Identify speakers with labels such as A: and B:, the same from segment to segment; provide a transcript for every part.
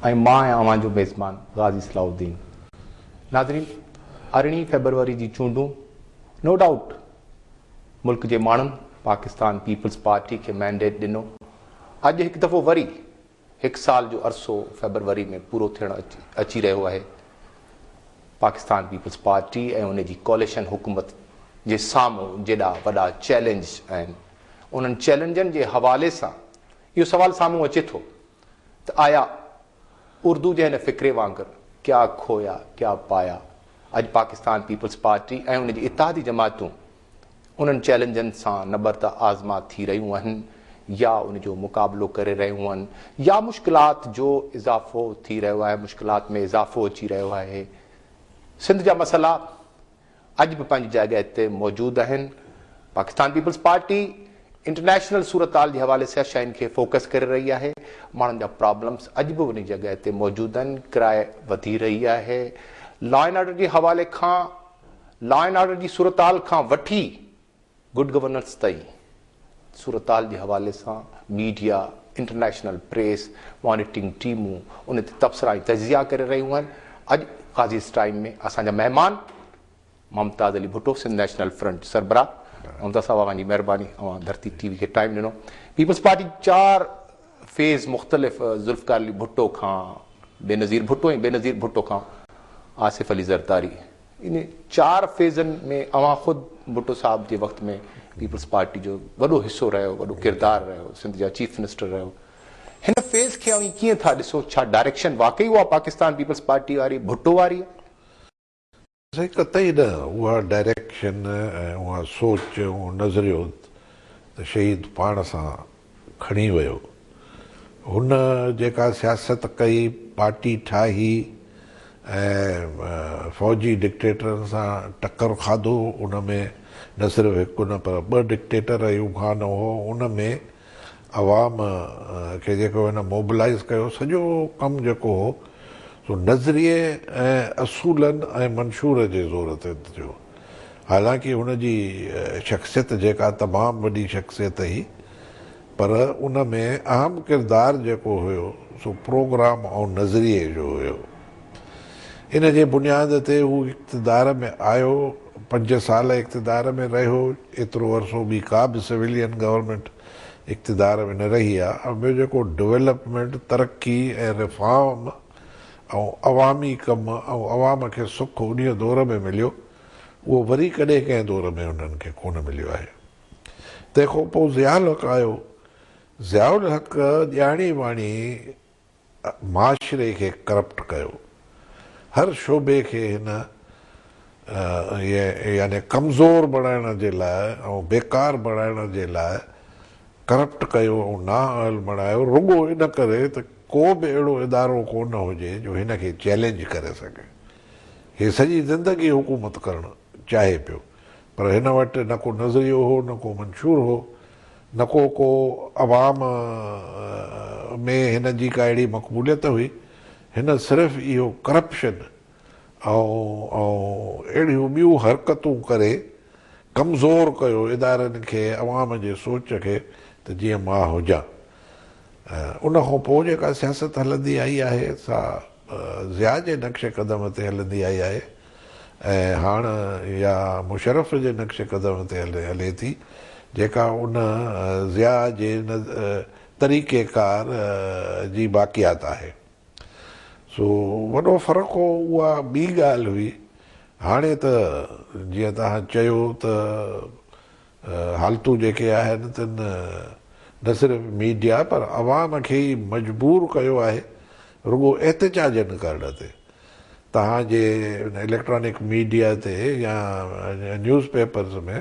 A: ऐं मां आहियां अवां जो मेज़बान ग़ाज़ी सलाउद्दीन। नाज़रीन, 18 फरवरी जी चूंडूं नो डाउट मुल्क जे माण्हुनि पाकिस्तान पीपल्स पार्टी खे मैंडेट ॾिनो। अॼु हिकु दफ़ो वरी 1 साल जो अरसो फरवरी में पूरो थियणु अची रहियो आहे। पाकिस्तान पीपल्स पार्टी ऐं उन जी कोलिशन हुकूमत जे साम्हूं जेॾा वॾा चैलेंज आहिनि, उन्हनि चैलेंजनि जे हवाले सां इहो सुवाल साम्हूं अचे थो त आया उर्दू जे हिन फ़िक्रे वांगुरु क्या खोया क्या पाया। अॼु पाकिस्तान पीपल्स पार्टी ऐं उन जी इत्तेहादी जमातूं उन्हनि चैलेंजनि सां नबरता आज़मा थी रहियूं आहिनि या उन जो मुक़ाबिलो करे रहियूं आहिनि या मुश्किलात जो इज़ाफ़ो थी रहियो आहे, मुश्किलात में इज़ाफ़ो अची रहियो आहे। सिंध जा मसइला अॼु बि पंहिंजी जॻह ते मौजूदु आहिनि। पाकिस्तान पीपल्स पार्टी इंटरनेशनल सूरत-हाल जे हवाले सां शयुनि खे फोकस करे रही आहे। माण्हुनि जा प्रॉब्लम्स अॼु बि उन जॻह ते मौजूदु आहिनि। किराए वधी रही आहे। लॉ एंड ऑर्डर जे हवाले खां, लॉ एंड ऑर्डर जी सूरत-हाल खां वठी गुड गवर्नेंस ताईं सूरत-हाल जे हवाले सां मीडिया, इंटरनेशनल प्रेस, मॉनिटरिंग टीमूं उन ते तबसरा ऐं तजिया करे रहियूं आहिनि। अॼु ग़ाज़ी टाइम में असांजा महिमान मुमताज़ अली भुट्टो, सिंध नेशनल फ्रंट सरबराह। मुमताज़ साहब, अवांजी महिरबानी, अवां धरती टीवी खे टाइम ॾिनो। पीपल्स पार्टी 4 फेज़ मुख़्तलिफ़ ज़ुल्फ़िकार अली भुट्टो खां बेनज़ीर भुट्टो ऐं बेनज़ीर भुट्टो खां आसिफ़ अली ज़रदारी, इन 4 फेज़नि में अवां ख़ुदि भुट्टो साहब जे वक़्त में पीपल्स पार्टी जो वॾो हिसो रहियो, वॾो किरदारु रहियो, सिंध जा चीफ मिनिस्टर रहियो। हिन फेज़ खे अवी कीअं था ॾिसो? छा डायरेक्शन वाकई उहा पाकिस्तान पीपल्स पार्टी वारी भुट्टो वारी आहे?
B: साईं, कतई न। उहा डायरेक्शन ऐं उहा सोच, उहो नज़रियो त शहीद पाण सां खणी वियो। हुन जेका सियासत कई, पार्टी ठाही ऐं फ़ौजी डिक्टेटरनि सां टकर खाधो, उन में न सिर्फ़ु हिकु न पर 2 डिक्टेटर यूं खां न हो। उन में अवाम खे जेको हिन मोबिलाइज़ कयो, सॼो कमु जेको हो सो नज़रिए ऐं असूलनि ऐं मंशूर जे ज़ोर ते थियो। हालांकि हुनजी शख़्सियत जेका तमामु वॾी शख़्सियत हुई, पर उन में अहम किरदारु जेको हुयो सो प्रोग्राम ऐं नज़रिए जो हुयो। इन जे बुनियाद ते हू इक़्तिदार में आयो, 5 साल इक़्तिदार में रहियो। एतिरो अरसो ॿी का बि सिविलियन गवर्नमेंट इक़्तिदार में न रही आहे। ऐं ॿियो जेको डेवलपमेंट, तरक़ी ऐं रिफॉर्म ऐं अवामी कम ऐं अवाम खे सुख उन दौर में मिलियो, उहो वरी कॾहिं कंहिं दौर में उन्हनि खे कोन मिलियो आहे। तंहिंखां पोइ ज़ियाउल हक़ आयो। ज़ियाउल हक़ ॼाणी वाणी माशरे खे करप्ट कयो। हर शोबे खे हिन यानी कमज़ोर बणाइण जे लाइ ऐं बेकार बणाइण जे लाइ करप्ट कयो ऐं नाअहल बणायो। रुॻो इन करे त को बि अहिड़ो इदारो कोन हुजे जो हिन खे चैलेंज करे सघे। हीअ सॼी ज़िंदगी हुकूमत करणु चाहे पियो, पर हिन वटि न को नज़रियो हो, न को मंशूर हो, न को अवाम में हिन जी का अहिड़ी मक़बूलियत हुई। हिन सिर्फ़ु इहो करप्शन ऐं अहिड़ियूं ॿियूं हरकतूं करे कमज़ोर कयो इदारनि खे, अवाम जे सोच खे, त जीअं मां हुजां। उन खां पोइ जेका सियासत हलंदी आई आहे सा ज़िया जे नक्शे क़दम ते हलंदी आई आहे ऐं हाणे या मुशर्रफ जे नक्शे क़दम ते हले थी, जेका उन ज़िया जे तरीक़ेकार जी बाक़ियात आहे। सो वॾो फ़र्क़ु हो, उहा ॿी ॻाल्हि हुई। हाणे त जीअं तव्हां चयो त हालतूं जेके आहिनि त न सिर्फ़ु मीडिया पर अवाम खे ई मजबूर कयो आहे रुॻो एहतिजाजनि करण ते। तव्हांजे इलेक्ट्रॉनिक मीडिया ते या न्यूज़ पेपर्स में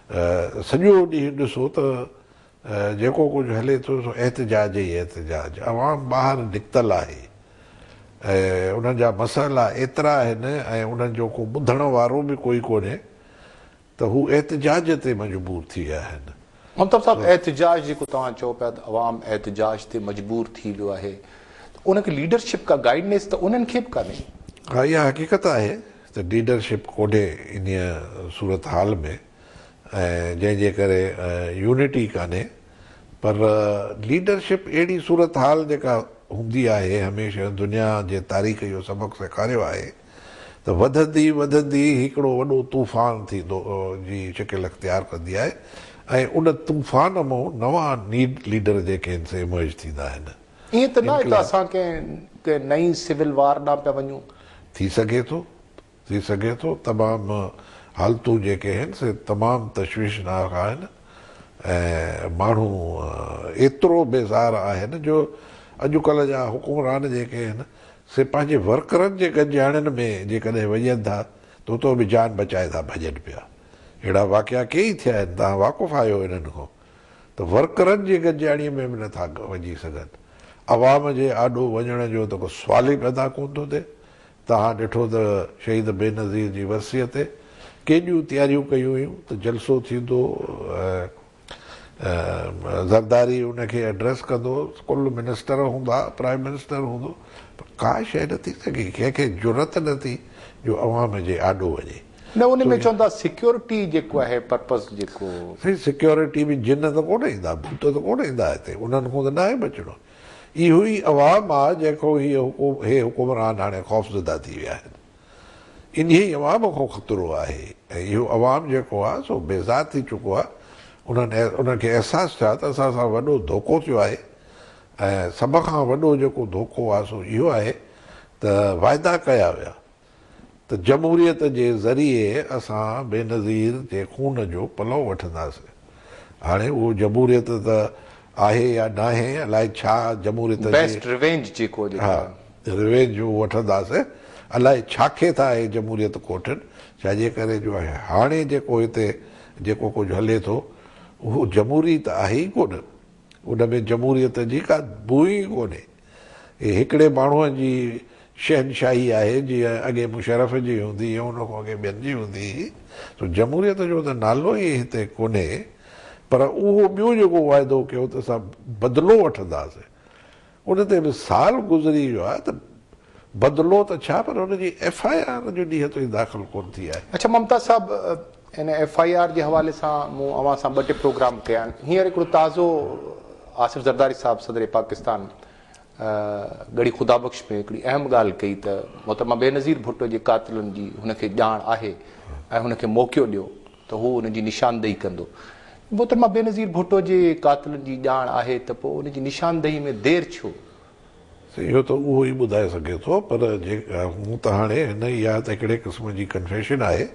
B: सॼो ॾींहुं ॾिसो त जेको कुझु हले थो सो एहतिजाज ई एहतिजाज। अवाम ॿाहिरि निकितल आहे ऐं उन्हनि जा मसाइला एतिरा आहिनि ऐं उन्हनि जो को ॿुधण वारो बि कोई कोन्हे, त हू एहतिजाज ते मजबूर थी विया आहिनि।
A: मुमताज़ साहब, एहतिजाज जेको तव्हां चओ पिया त अवाम एहतिजाज ते मजबूर थी वियो आहे, उनखे लीडरशिप का गाइडनेस त उन्हनि खे बि कान्हे।
B: हा, इहा हक़ीक़त आहे त लीडरशिप कोन्हे इन सूरत हाल में ऐं जंहिंजे करे यूनिटी कान्हे। पर लीडरशिप अहिड़ी सूरत हाल जेका हूंदी आहे हमेशह दुनिया जे तारीख़ जो सबक़ सेखारियो आहे त वधंदी वधंदी हिकिड़ो वॾो तूफ़ान थींदो जी शिकिल अख़्तियार कंदी आहे ऐं उन तूफ़ान मां नवां लीडर जेके आहिनि से इमर्ज थींदा आहिनि।
A: ईअं त न आहे त असां कंहिं नई सिविल वार ॾांहुं पिया वञूं? थी
B: सघे थो तमामु हालतूं जेके आहिनि से तमामु तशवीशनाक आहिनि ऐं माण्हू एतिरो बेज़ार आहिनि जो अॼुकल्ह जा हुकुमरान जेके आहिनि से पंहिंजे वर्करनि जे गॾिजाणियुनि में जेकॾहिं वञनि था त तो बि जान बचाए था भॼनि पिया। अहिड़ा वाक़िया कई थिया आहिनि, तव्हां वाक़ुफ़ु आहियो हिननि खां, त वर्करनि जी गॾिजाणीअ में बि नथा वञी सघनि। अवाम जे आॾो वञण जो त को सुवाल ई पैदा कोन थो थिए। तव्हां ॾिठो त शहीद बेनज़ीर जी वसीअ ते केॾियूं तयारियूं कयूं हुयूं त जलसो थींदो, ज़रदारी उनखे एड्रेस कंदो, कुल मिनिस्टर हूंदा, प्राइम मिनिस्टर हूंदो, पर का शइ नथी सघे, कंहिंखे ज़रूरत नथी जो अवाम जे आॾो वञे।
A: न उन में चवंदा सिक्योरिटी जेको आहे पर्पस जेको
B: साईं सिक्योरिटी बि जिन त कोन ईंदा, भूत त कोन ईंदा हिते, उन्हनि खां त न आहे बचणो। इहो ई अवाम आहे जेको हे हुकुमरान हाणे ख़ौफ़ज़दा थी विया आहिनि। इन ई अवाम खां ख़तरो आहे ऐं इहो अवाम जेको आहे सो बेज़ार थी चुको आहे। उनखे अहसासु थिया त असां सां वॾो धोखो थियो आहे ऐं सभ खां वॾो जेको धोखो आहे सो इहो आहे त वाइदा कया विया त जमहूरियत जे ज़रिए असां बेनज़ीर जे खून जो पलउ वठंदासीं। हाणे उहो जमहूरियत त आहे या न आहे, अलाए छा जमहूरियत रिवेंज वठंदासीं, अलाए छाखे था हे जमहूरियत कोठनि, छाजे करे जो आहे हाणे जेको हिते जेको कुझु हले थो उहो जमहूरी त आहे ई कोन। उन में जमहूरियत जी का बू ई कोन्हे। हिकिड़े माण्हूअ जी शहनशाही आहे जीअं अॻे मुशरफ जी हूंदी या उन खां अॻे ॿियनि जी हूंदी, त जमहूरियत जो त नालो ई हिते कोन्हे। पर उहो ॿियो जेको वाइदो कयो त असां बदिलो वठंदासीं, उन ते बि साल गुज़री वियो आहे त बदिलो त छा, पर हुनजी FIR जो ॾींहं ताईं दाख़िल कोन थी आहे।
A: अच्छा ममता साहब, इन FIR जे हवाले सां मूं अवां सां 2 टे प्रोग्राम कया आहिनि। हींअर हिकिड़ो ताज़ो आसिफ ज़रदारी साहब सदर पाकिस्तान गड़ी ख़ुदाबख्श में हिकिड़ी अहम ॻाल्हि कई त मोहतरमा बेनज़ीर भुट्टो जे क़ातिलनि जी हुनखे ॼाण आहे ऐं हुनखे मौक़ो ॾियो त हू हुनजी निशानदेही कंदो। मोहतरमा बेनज़ीर भुट्टो जे क़ातिलनि जी ॼाण आहे त पोइ हुनजी निशानदेही में देरि छो?
B: इहो त उहो ई ॿुधाए सघे थो, पर हूं त हाणे हिन इहा त हिकिड़े क़िस्म जी कन्फेशन आहे।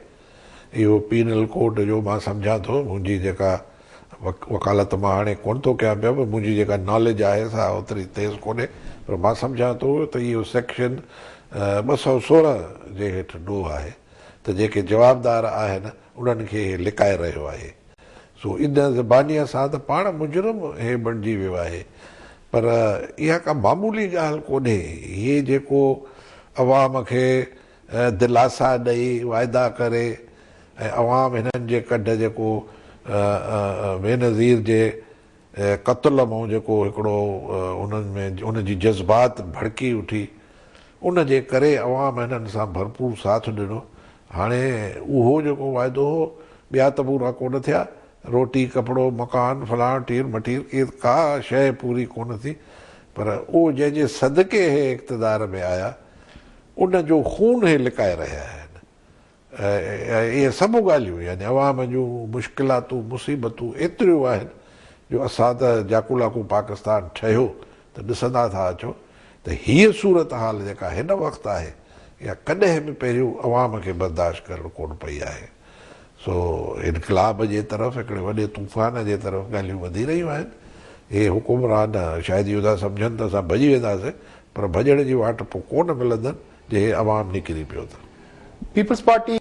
B: इहो पीनल कोड जो मां सम्झां थो, मुंहिंजी जेका वकालत मां हाणे कोन थो कयां पियो, पर मुंहिंजी जेका नॉलेज आहे सा ओतिरी तेज़ कोन्हे, पर मां सम्झां थो त इहो सेक्शन 216 जे हेठि ॾोह आहे त जेके जवाबदार आहिनि उन्हनि खे लिकाए रहियो आहे। सो इन ज़बानीअ सां त पाण मुजरिम हे बणिजी वियो आहे। पर इहा का मामूली ॻाल्हि कोन्हे। इहे जेको अवाम खे दिलासा ॾेई वाइदा करे ऐं अवाम हिननि जे कढ जेको बेनज़ीर जे क़त्ल मां जेको हिकिड़ो उन्हनि में उनजी जज़्बात भड़की उठी, उन जे करे अवाम हिननि सां भरपूर साथ ॾिनो। हाणे उहो जेको वाइदो हो ॿिया त पूरा कोन थिया, रोटी कपिड़ो मकान फलाण टीर मटीर का शइ पूरी कोन थी, पर उहो जंहिंजे सदके हे इक़्तिदार में आया उन जो खून हे लिकाए रहिया आहिनि। इहे सभु ॻाल्हियूं यानी अवाम जूं मुश्किलातूं मुसीबतूं एतिरियूं आहिनि जो असां त जाकू लाकू पाकिस्तान ठहियो त ॾिसंदा था अचो त हीअ सूरत हाल जेका हिन वक़्तु आहे इहा कॾहिं बि पहिरियों अवाम खे बर्दाश्त करणु कोन पई आहे। सो इनकलाब जे तरफ़ हिकिड़े वॾे तूफ़ान जे तरफ़ ॻाल्हियूं वधी रहियूं आहिनि। हे हुकुमरान शायदि इहो था सम्झनि त असां भॼी वेंदासीं, पर भॼण जी वाट पोइ कोन मिलंदनि जे अवाम निकिरी पियो त। Peoples party